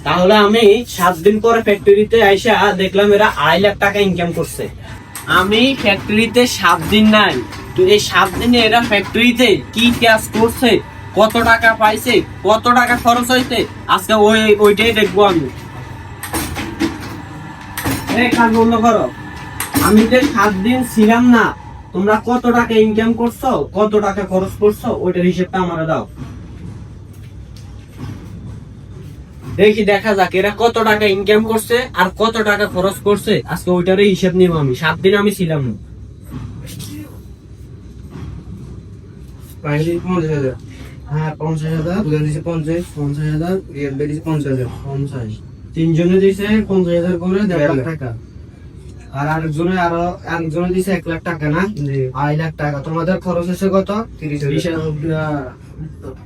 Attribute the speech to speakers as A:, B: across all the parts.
A: তাহলে আমি 7 দিন পরে ফ্যাক্টরিতে আইসা দেখলাম এরা 2.5 লাখ টাকা ইনকাম করছে। আমি ফ্যাক্টরিতে 7 দিন নাই, তো এই 7 দিনে এরা ফ্যাক্টরিতে কি কাজ করছে, কত টাকা পাইছে, কত টাকা খরচ হয়েছে, আজকে ওইটাই দেখবো আমি। এই কাজ বন্ধ করো। আমি যে 7 দিন ছিলাম না, তোমরা কত টাকা ইনকাম করছো, কত টাকা খরচ করছো, ওইটার হিসেবটা আমারে দাও। দেখি দেখা যাক এরা কত টাকা ইনকাম করছে আর কত টাকা খরচ করছে, আজকে ওইটারই হিসেব নিব আমি। 7 দিন আমি ছিলাম না।
B: হ্যাঁ 50,000, 50,000, রিয়েল বেরিয়েছে 50,000।
A: তিনজনে দিছে 50,000 করে 1.5 লাখ টাকা।
B: আর আরেকজনে দিছে 1 লাখ টাকা না, 2.5 লাখ টাকা। তোমাদের খরচ হচ্ছে কত?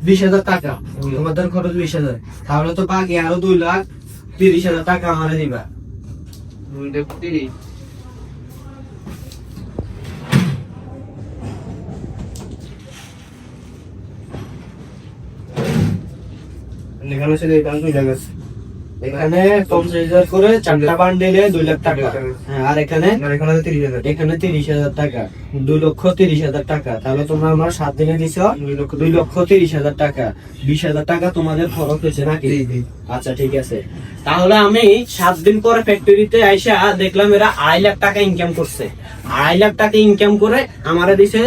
B: 20,000 টাকা। তোমাদের খরচ 20,000, তাহলে তো বাকি আরো 2,30,000 টাকা আমারে দিবা। এখানে 50,000 করে 4টা বান্ডেলে 2 লাখ টাকা। হ্যাঁ, আর এখানে 30,000 টাকা, 2,30,000 টাকা। তাহলে তোমরা আমার 7 দিনে দিছো 2,30,000 টাকা। 20,000 টাকা তোমাদের খরচ হয়েছে নাকি? আচ্ছা ঠিক আছে। তাহলে আমি 7 দিন পরে ফ্যাক্টরিতে আইসা দেখলাম এরা 2.5 লাখ টাকা ইনকাম করছে। 2.5 লাখ টাকা ইনকাম করে আমারে দিছে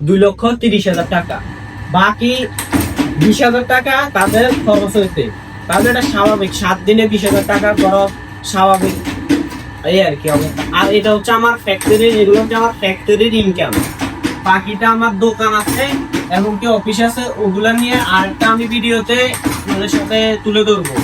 B: 2,30,000 টাকা। বাকি 20,000 টাকা তাদের খরচ হয়েছে। তাহলে এটা স্বাভাবিক, 7 দিনে 20,000 টাকা খরচ স্বাভাবিক, এই আর কি অবস্থা। আর এটা হচ্ছে আমার ফ্যাক্টরির, এগুলো হচ্ছে আমার ফ্যাক্টরির ইনকাম। বাকিটা আমার দোকান আছে এবং কি অফিস আছে, ওগুলা নিয়ে আরেকটা আমি ভিডিওতে আপনাদের সাথে তুলে ধরবো।